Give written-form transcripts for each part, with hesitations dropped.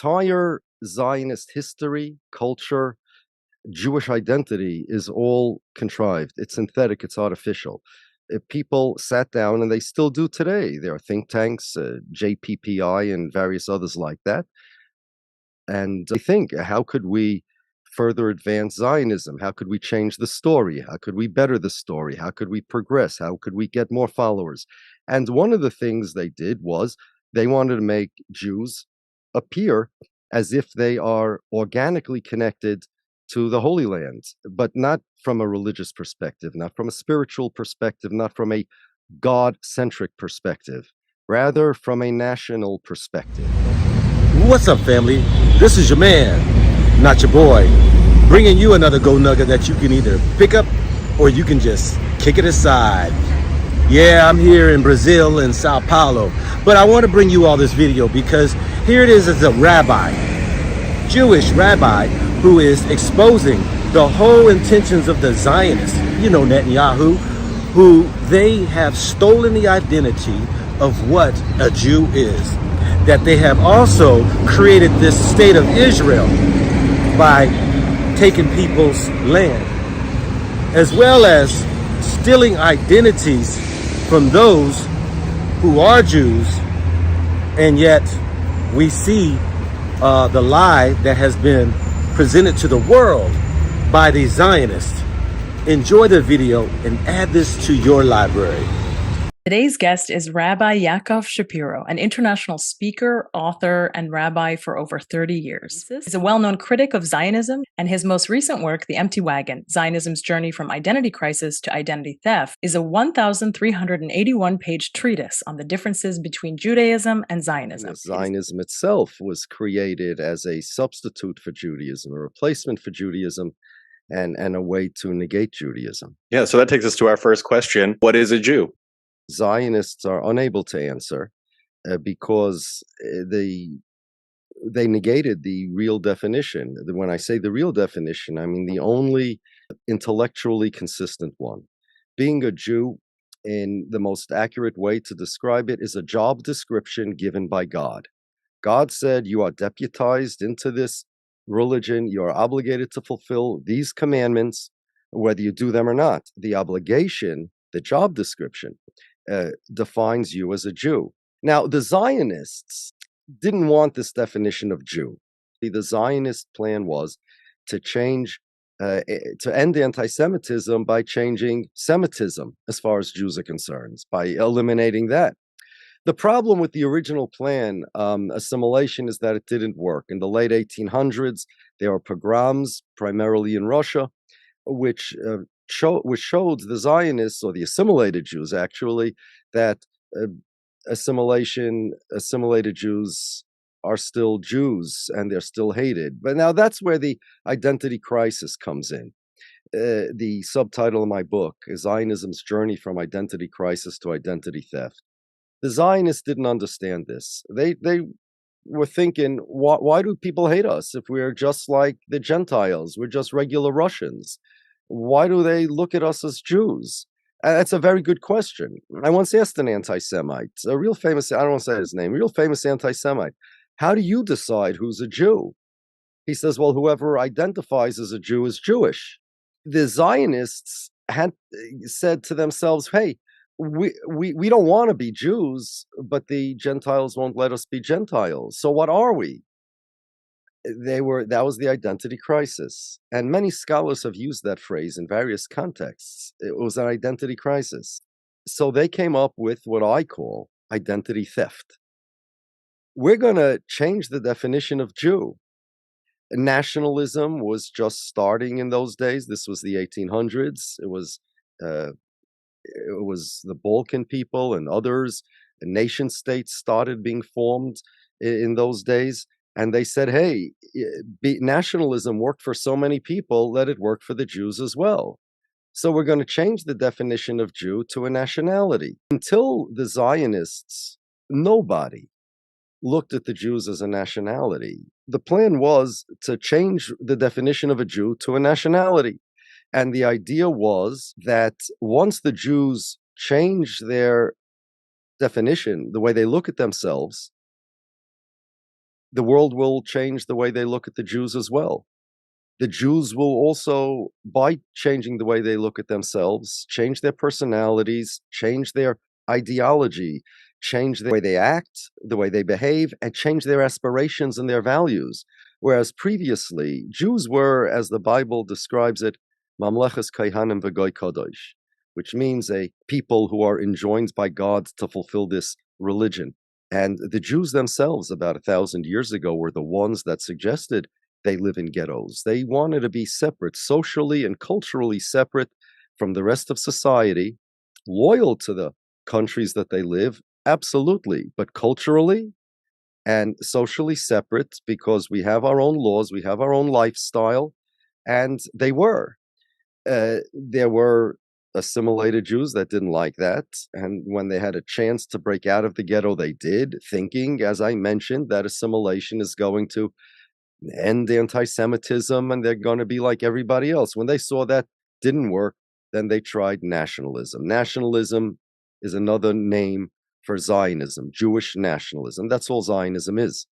entire Zionist history, culture, Jewish identity is all contrived. It's synthetic, it's artificial. People sat down, and they still do today. There are think tanks, JPPI, and various others like that. And they think, how could we further advance Zionism? How could we change the story? How could we better the story? How could we progress? How could we get more followers? And one of the things they did was they wanted to make Jews appear as if they are organically connected to the Holy Land, but not from a religious perspective, not from a spiritual perspective, not from a God-centric perspective, rather from a national perspective. What's up, family? This is your man, not your boy, bringing you another gold nugget that you can either pick up or you can just kick it aside. Yeah, I'm here in Brazil, in Sao Paulo, but I want to bring you all this video because here it is as a rabbi, Jewish rabbi, who is exposing the whole intentions of the Zionists, Netanyahu, who they have stolen the identity of what a Jew is. That they have also created this state of Israel by taking people's land, as well as stealing identities from those who are Jews, and yet we see the lie that has been presented to the world by the Zionists. Enjoy the video and add this to your library. Today's guest is Rabbi Yaakov Shapiro, an international speaker, author, and rabbi for over 30 years. He's a well-known critic of Zionism, and his most recent work, The Empty Wagon, Zionism's Journey from Identity Crisis to Identity Theft, is a 1,381-page treatise on the differences between Judaism and Zionism. Zionism itself was created as a substitute for Judaism, a replacement for Judaism, and a way to negate Judaism. Yeah, so that takes us to our first question. What is a Jew? Zionists are unable to answer because they negated the real definition. When I say the real definition, I mean the only intellectually consistent one. Being a Jew, in the most accurate way to describe it, is a job description given by God. God said, you are deputized into this religion, you are obligated to fulfill these commandments, whether you do them or not. The obligation, the job description, defines you as a Jew. Now, the Zionists didn't want this definition of Jew. The Zionist plan was to change, to end anti-Semitism by changing Semitism as far as Jews are concerned, by eliminating that. The problem with the original plan, assimilation, is that it didn't work. In the late 1800s, there were pogroms, primarily in Russia, which showed the Zionists, or the assimilated Jews actually, that assimilated Jews are still Jews and they're still hated. But now that's where the identity crisis comes in. The subtitle of my book is Zionism's Journey from Identity Crisis to Identity Theft. The Zionists didn't understand this. They were thinking, why do people hate us if we're just like the Gentiles? We're just regular Russians. Why do they look at us as Jews? That's a very good question. I once asked an anti-Semite, a real famous, I don't want to say his name, real famous anti-Semite, how do you decide who's a Jew? He says, well, whoever identifies as a Jew is Jewish. The Zionists had said to themselves, hey, we don't want to be Jews, but the Gentiles won't let us be Gentiles. So what are we? That was the identity crisis. And many scholars have used that phrase in various contexts. It was an identity crisis. So they came up with what I call identity theft. We're going to change the definition of Jew. Nationalism was just starting in those days. This was the 1800s. It was the Balkan people and others. Nation states started being formed in those days. And they said, hey, nationalism worked for so many people, let it work for the Jews as well. So we're going to change the definition of Jew to a nationality. Until the Zionists, nobody looked at the Jews as a nationality. The plan was to change the definition of a Jew to a nationality. And the idea was that once the Jews change their definition, the way they look at themselves, the world will change the way they look at the Jews as well. The Jews will also, by changing the way they look at themselves, change their personalities, change their ideology, change the way they act, the way they behave, and change their aspirations and their values. Whereas previously, Jews were, as the Bible describes it, Mamleches Kaihanim V'Goy Kodosh, which means a people who are enjoined by God to fulfill this religion. And the Jews themselves, about 1,000 years ago, were the ones that suggested they live in ghettos. They wanted to be separate, socially and culturally separate from the rest of society, loyal to the countries that they live, absolutely, but culturally and socially separate because we have our own laws, we have our own lifestyle, and they were. There were assimilated Jews that didn't like that, and when they had a chance to break out of the ghetto, they did, thinking, as I mentioned, that assimilation is going to end anti-Semitism and they're going to be like everybody else. When they saw that didn't work, then they tried nationalism. Nationalism is another name for Zionism, Jewish nationalism. That's all Zionism is.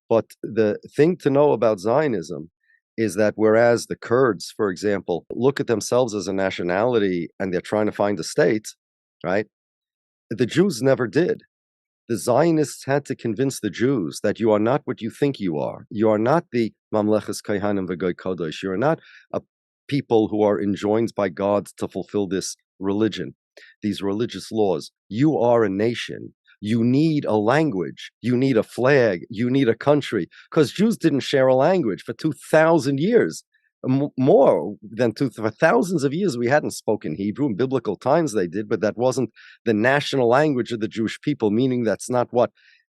But the thing to know about Zionism is that whereas the Kurds, for example, look at themselves as a nationality and they're trying to find a state, right? The Jews never did. The Zionists had to convince the Jews that you are not what you think you are. You are not the Mamleches Kaihanim V'Goy Kodosh. You are not a people who are enjoined by God to fulfill this religion, these religious laws. You are a nation. You need a language. You need a flag. You need a country. Because Jews didn't share a language for 2,000 years. More than for thousands of years, we hadn't spoken Hebrew. In biblical times they did, but that wasn't the national language of the Jewish people, meaning that's not what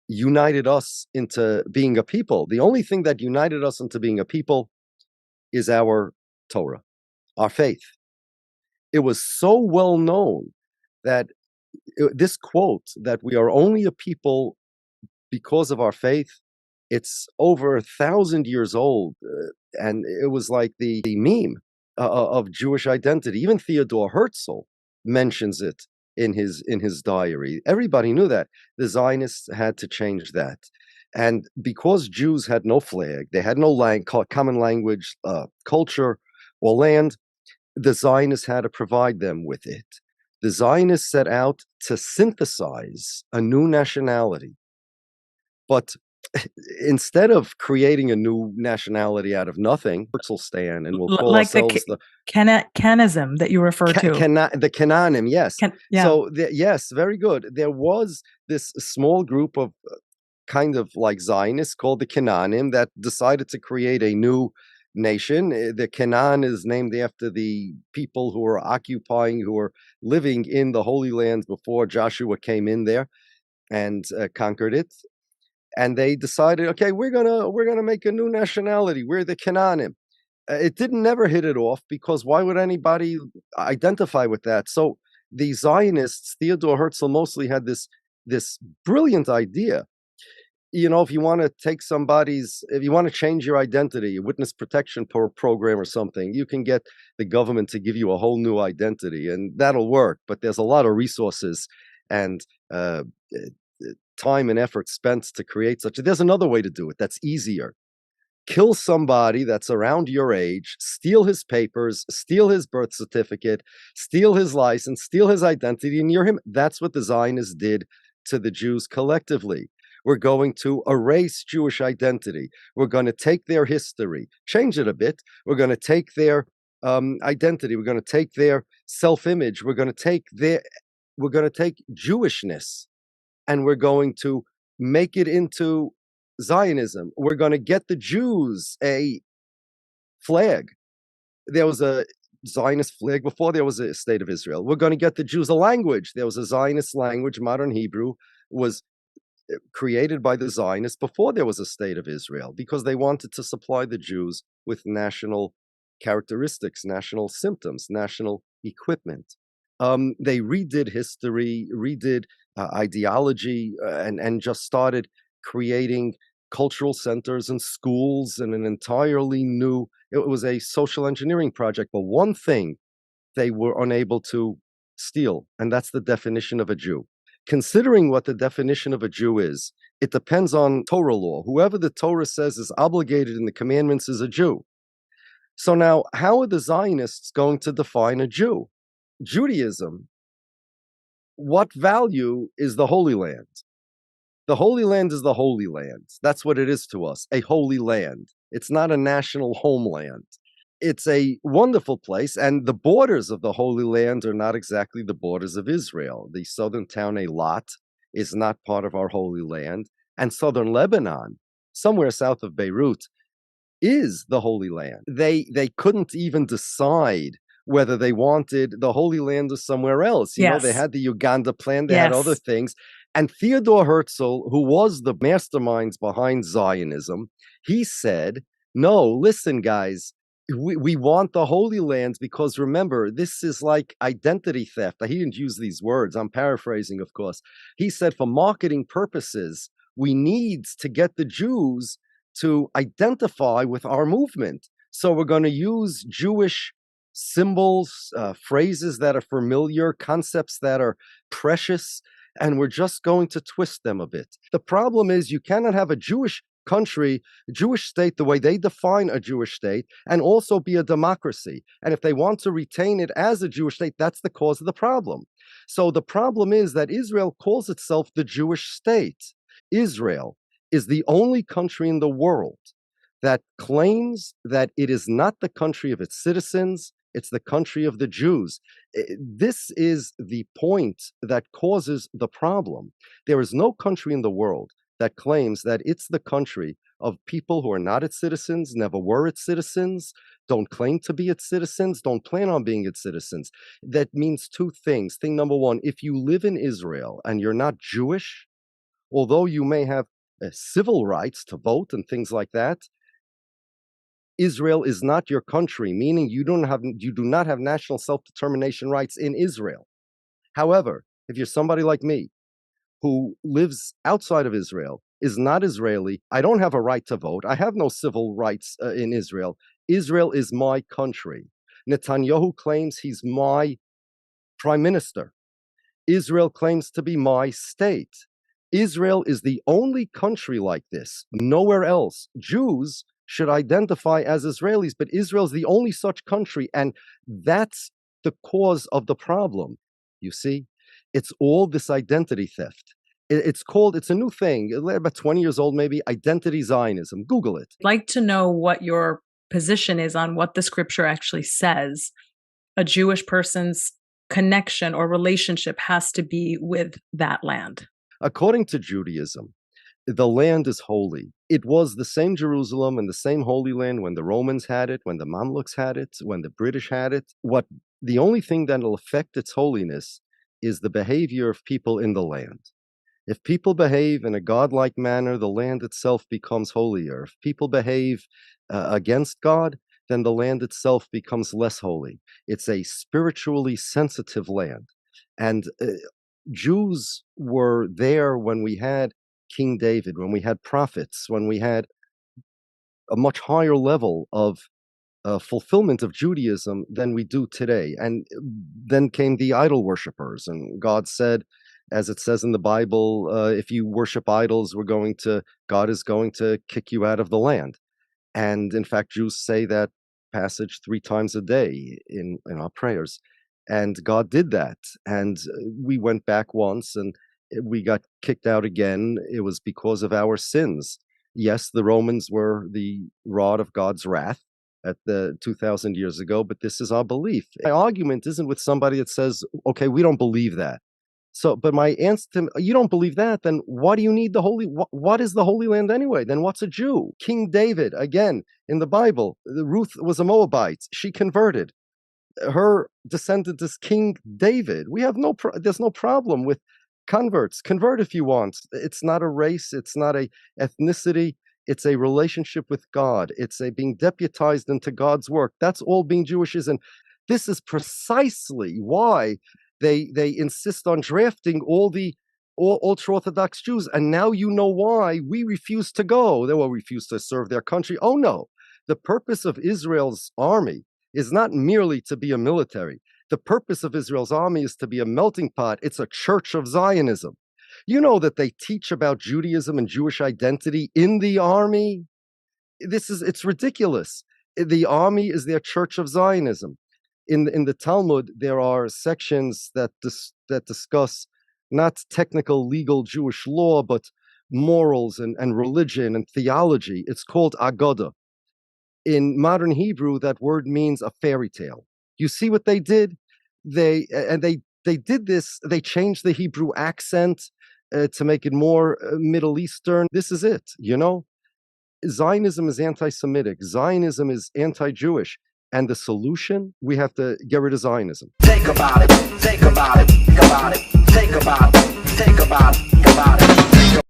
united us into being a people. The only thing that united us into being a people is our Torah, our faith. It was so well known that this quote that we are only a people because of our faith, it's over 1,000 years old, and it was like the meme of Jewish identity. Even Theodore Herzl mentions it in his diary. Everybody knew that. The Zionists had to change that. And because Jews had no flag, they had no common language, culture, or land, the Zionists had to provide them with it. The Zionists set out to synthesize a new nationality. But instead of creating a new nationality out of nothing, Herzl stand and we'll call like ourselves the Canism that you refer to. the Canaanim, yes. Yeah. So, yes, very good. There was this small group of kind of like Zionists called the Canaanim that decided to create a new nation. The Canaan is named after the people who were occupying, who were living in the Holy Land before Joshua came in there and conquered it. And they decided, okay, we're gonna make a new nationality. We're the Canaanim. It didn't never hit it off because why would anybody identify with that? So the Zionists, Theodore Herzl mostly had this brilliant idea. You know, if you want to if you want to change your identity, a witness protection program or something, you can get the government to give you a whole new identity, and that'll work. But there's a lot of resources and time and effort spent to create such. There's another way to do it that's easier. Kill somebody that's around your age, steal his papers, steal his birth certificate, steal his license, steal his identity, and you're him. That's what the Zionists did to the Jews collectively. We're going to erase Jewish identity. We're going to take their history, change it a bit. We're going to take their identity. We're going to take their self-image. We're going to take Jewishness, and we're going to make it into Zionism. We're going to get the Jews a flag. There was a Zionist flag before there was a state of Israel. We're going to get the Jews a language. There was a Zionist language. Modern Hebrew was created by the Zionists before there was a state of Israel because they wanted to supply the Jews with national characteristics, national symptoms, national equipment. They redid history, redid ideology, and just started creating cultural centers and schools and an entirely new, it was a social engineering project. But one thing they were unable to steal, and that's the definition of a Jew. considering what the definition of a Jew is, it depends on Torah law. Whoever the Torah says is obligated in the commandments is a Jew. So now, how are the Zionists going to define a Jew? Judaism, what value is the Holy Land? The Holy Land is the Holy Land. That's what it is to us, a holy land. It's not a national homeland. It's a wonderful place, and the borders of the Holy Land are not exactly the borders of Israel. The southern town Eilat is not part of our Holy Land, and southern Lebanon, somewhere south of Beirut, is the Holy Land. They couldn't even decide whether they wanted the Holy Land or somewhere else. You know, they Yes. had the Uganda plan, they had other Yes. things. And Theodore Herzl, who was the masterminds behind Zionism, he said, no, listen, guys, we want the Holy Land because remember, this is like identity theft. He didn't use these words. I'm paraphrasing, of course. He said, for marketing purposes, we need to get the Jews to identify with our movement. So we're going to use Jewish symbols, phrases that are familiar, concepts that are precious, and we're just going to twist them a bit. The problem is you cannot have a Jewish country, a Jewish state, the way they define a Jewish state, and also be a democracy. And if they want to retain it as a Jewish state, that's the cause of the problem. So the problem is that Israel calls itself the Jewish state. Israel is the only country in the world that claims that it is not the country of its citizens, it's the country of the Jews. This is the point that causes the problem. There is no country in the world that claims that it's the country of people who are not its citizens, never were its citizens, don't claim to be its citizens, don't plan on being its citizens. That means two things. Thing number one, if you live in Israel and you're not Jewish, although you may have civil rights to vote and things like that, Israel is not your country, meaning you do not have national self-determination rights in Israel. However, if you're somebody like me who lives outside of Israel, is not Israeli, I don't have a right to vote, I have no civil rights in Israel. Israel is my country. Netanyahu claims he's my prime minister. Israel claims to be my state. Israel is the only country like this, nowhere else. Jews should identify as Israelis, but Israel is the only such country, and that's the cause of the problem. You see, it's all this identity theft. It's a new thing, about 20 years old maybe, identity Zionism. Google it. I'd like to know what your position is on what the scripture actually says a Jewish person's connection or relationship has to be with that land. According to Judaism, the land is holy. It was the same Jerusalem and the same Holy Land when the Romans had it, when the Mamluks had it, when the British had it. The only thing that will affect its holiness is the behavior of people in the land. If people behave in a godlike manner, the land itself becomes holier. If people behave against God, then the land itself becomes less holy. It's a spiritually sensitive land. And Jews were there when we had King David, when we had prophets, when we had a much higher level of fulfillment of Judaism than we do today. And then came the idol worshippers, and God said, as it says in the Bible, if you worship idols, God is going to kick you out of the land. And in fact, Jews say that passage 3 times a day in our prayers. And God did that. And we went back once and we got kicked out again. It was because of our sins. Yes, the Romans were the rod of God's wrath at the 2,000 years ago, but this is our belief. My argument isn't with somebody that says, okay, we don't believe that. So, but my answer to him, you don't believe that, then why do you need what is the Holy Land anyway? Then what's a Jew? King David, again, in the Bible, Ruth was a Moabite. She converted. Her descendant is King David. There's no problem with converts. Convert if you want. It's not a race. It's not a ethnicity. It's a relationship with God. It's a being deputized into God's work. That's all being Jewish is. And this is precisely why they insist on drafting all ultra-Orthodox Jews. And now you know why we refuse to go. They will refuse to serve their country. Oh, no. The purpose of Israel's army is not merely to be a military. The purpose of Israel's army is to be a melting pot. It's a church of Zionism. You know that they teach about Judaism and Jewish identity in the army? It's ridiculous. The army is their church of Zionism. In the Talmud, there are sections that discuss not technical legal Jewish law, but morals and religion and theology. It's called Agadah. In modern Hebrew, that word means a fairy tale. You see what they did? They did this. They changed the Hebrew accent to make it more Middle Eastern. This is it, you know? Zionism is anti-Semitic. Zionism is anti-Jewish. And the solution, we have to get rid of Zionism. Think about it, think about it, think about it, think about it, think about it, think about it.